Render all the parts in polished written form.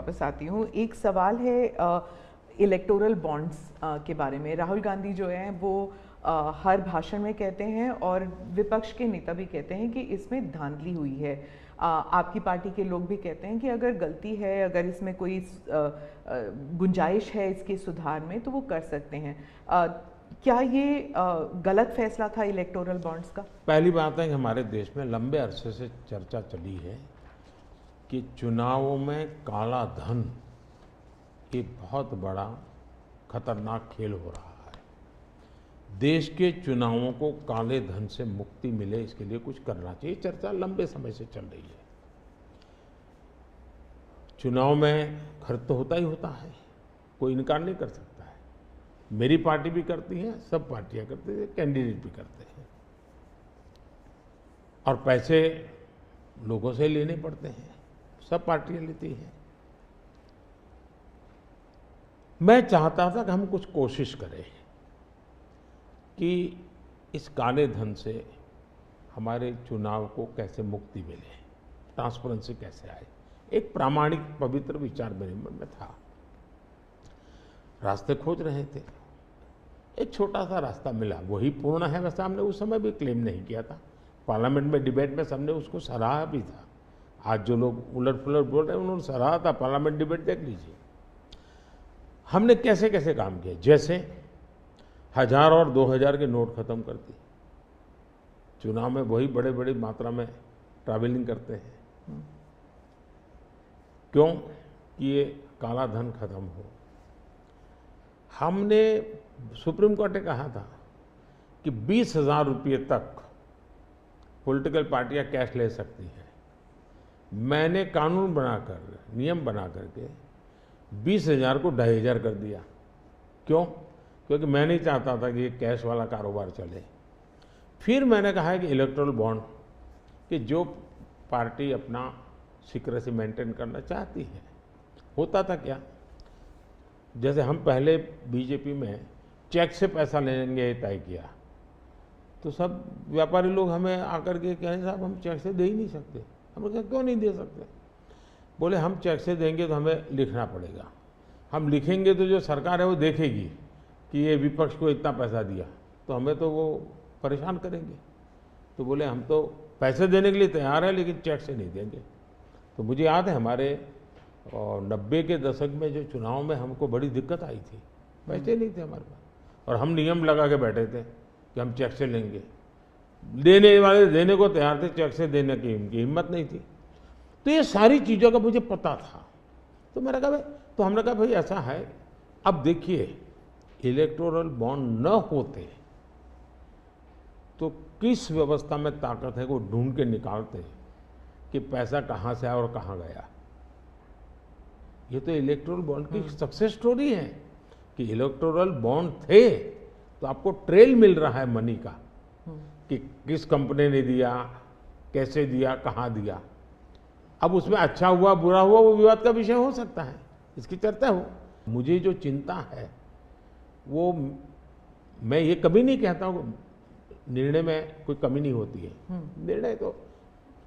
वापस आती हूँ। एक सवाल है इलेक्टोरल बॉन्ड्स के बारे में। राहुल गांधी जो हैं वो हर भाषण में कहते हैं और विपक्ष के नेता भी कहते हैं कि इसमें धांधली हुई है। आपकी पार्टी के लोग भी कहते हैं कि अगर गलती है, अगर इसमें कोई गुंजाइश है इसके सुधार में तो वो कर सकते हैं। क्या ये गलत फैसला था इलेक्टोरल बॉन्ड्स का? पहली बात है कि हमारे देश में लंबे अरसे से चर्चा चली है कि चुनावों में काला धन एक बहुत बड़ा खतरनाक खेल हो रहा है। देश के चुनावों को काले धन से मुक्ति मिले, इसके लिए कुछ करना चाहिए। चर्चा लंबे समय से चल रही है। चुनाव में खर्च तो होता ही होता है, कोई इनकार नहीं कर सकता है। मेरी पार्टी भी करती है, सब पार्टियां करती है, कैंडिडेट भी करते हैं और पैसे लोगों से लेने पड़ते हैं, सब पार्टियां लेती हैं। मैं चाहता था कि हम कुछ कोशिश करें कि इस काले धन से हमारे चुनाव को कैसे मुक्ति मिले, ट्रांसपेरेंसी कैसे आए। एक प्रामाणिक पवित्र विचार मेरे मन में था। रास्ते खोज रहे थे, एक छोटा सा रास्ता मिला, वही पूर्ण है। वैसे हमने उस समय भी क्लेम नहीं किया था, पार्लियामेंट में डिबेट में सबने उसको सराहा भी था। आज जो लोग उलट पुलट बोल रहे हैं उन्होंने सराहा था, पार्लियामेंट डिबेट देख लीजिए। हमने कैसे कैसे काम किया, जैसे 1000 और 2000 के नोट खत्म कर दिए। चुनाव में वही बड़े बड़ी मात्रा में ट्रैवलिंग करते हैं, क्यों कि ये काला धन खत्म हो। हमने सुप्रीम कोर्ट ने कहा था कि 20,000 रुपये तक पॉलिटिकल पार्टियां कैश ले सकती हैं। मैंने कानून बनाकर, नियम बना करके 20,000 को 2,500 कर दिया। क्यों? क्योंकि मैं नहीं चाहता था कि ये कैश वाला कारोबार चले। फिर मैंने कहा है कि इलेक्टोरल बॉन्ड, कि जो पार्टी अपना सीक्रेसी मेंटेन करना चाहती है। होता था क्या, जैसे हम पहले बीजेपी में चेक से पैसा लेंगे तय किया, तो सब व्यापारी लोग हमें आकर के कहें साहब हम चेक से दे ही नहीं सकते। हमने कहा क्यों नहीं दे सकते? बोले हम चेक से देंगे तो हमें लिखना पड़ेगा, हम लिखेंगे तो जो सरकार है वो देखेगी कि ये विपक्ष को इतना पैसा दिया, तो हमें तो वो परेशान करेंगे। तो बोले हम तो पैसे देने के लिए तैयार है लेकिन चेक से नहीं देंगे। तो मुझे याद है हमारे 90 के दशक में जो चुनाव में हमको बड़ी दिक्कत आई थी, पैसे नहीं थे हमारे पास और हम नियम लगा के बैठे थे कि हम चेक से लेंगे। देने वाले देने को तैयार थे, चेक से देने की इनकी हिम्मत नहीं थी। तो ये सारी चीज़ों का मुझे पता था। तो मैंने कहा भाई, तो हमने कहा भाई ऐसा है, अब देखिए इलेक्टोरल बॉन्ड न होते तो किस व्यवस्था में ताकत है वो ढूंढ के निकालते कि पैसा कहाँ से आया और कहाँ गया। ये तो इलेक्टोरल बॉन्ड की सक्सेस स्टोरी है कि इलेक्टोरल बॉन्ड थे तो आपको ट्रेल मिल रहा है मनी का, कि किस कंपनी ने दिया, कैसे दिया, कहाँ दिया। अब उसमें अच्छा हुआ बुरा हुआ वो विवाद का विषय हो सकता है, इसकी चर्चा हो। मुझे जो चिंता है वो, मैं ये कभी नहीं कहता हूँ निर्णय में कोई कमी नहीं होती है। निर्णय तो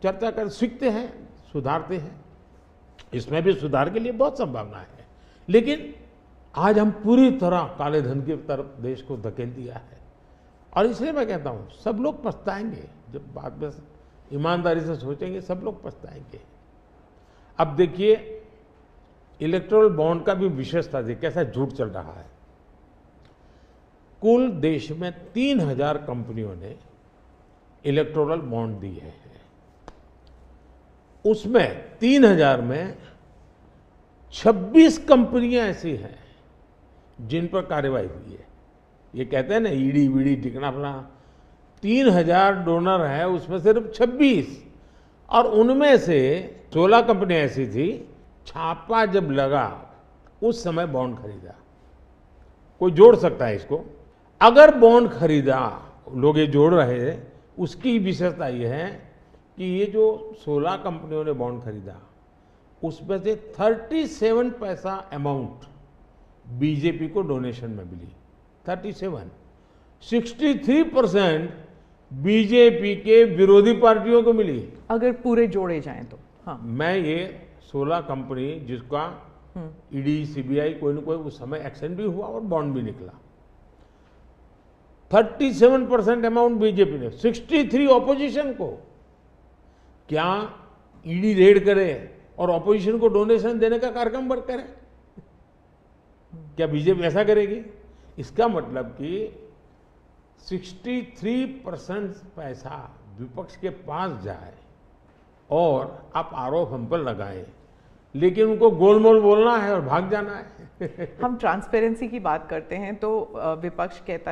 चर्चा कर सीखते हैं, सुधारते हैं, इसमें भी सुधार के लिए बहुत संभावना है। लेकिन आज हम पूरी तरह काले धन की तरफ देश को धकेल दिया है और इसलिए मैं कहता हूँ सब लोग पछताएंगे। जब बाद में ईमानदारी से सोचेंगे सब लोग पछताएंगे। अब देखिए इलेक्टोरल बॉन्ड का भी विशेषता देखिए कैसा झूठ चल रहा है। कुल देश में 3,000 कंपनियों ने इलेक्टोरल बॉन्ड दिए हैं। उसमें 3,000 में 26 कंपनियां ऐसी हैं जिन पर कार्रवाई हुई है। ये कहते हैं ना ईडी वीडी टिकना फला, 3,000 डोनर है, उसमें सिर्फ 26, और उनमें से 16 कंपनियां ऐसी थी छापा जब लगा उस समय बॉन्ड खरीदा। कोई जोड़ सकता है इसको? अगर बॉन्ड खरीदा, लोग ये जोड़ रहे हैं, उसकी विशेषता ये है कि ये जो 16 कंपनियों ने बॉन्ड खरीदा उसमें से 37 पैसा अमाउंट बीजेपी को डोनेशन में मिली। 37, 63% बीजेपी के विरोधी पार्टियों को मिली। अगर पूरे जोड़े जाएं तो हाँ, मैं ये 16 कंपनी जिसका ईडी सीबीआई कोई न कोई उस समय एक्शन भी हुआ और बॉन्ड भी निकला। 37% अमाउंट बीजेपी ने, 63 ऑपोजिशन को। क्या ईडी रेड करे और ऑपोजिशन को डोनेशन देने का कार्यक्रम वर्क करे? क्या बीजेपी ऐसा करेगी? इसका मतलब कि 63% पैसा विपक्ष के पास जाए और आप आरोप हम पर लगाएं, लेकिन उनको गोलमोल बोलना है और भाग जाना है। हम ट्रांसपेरेंसी की बात करते हैं तो विपक्ष कहता है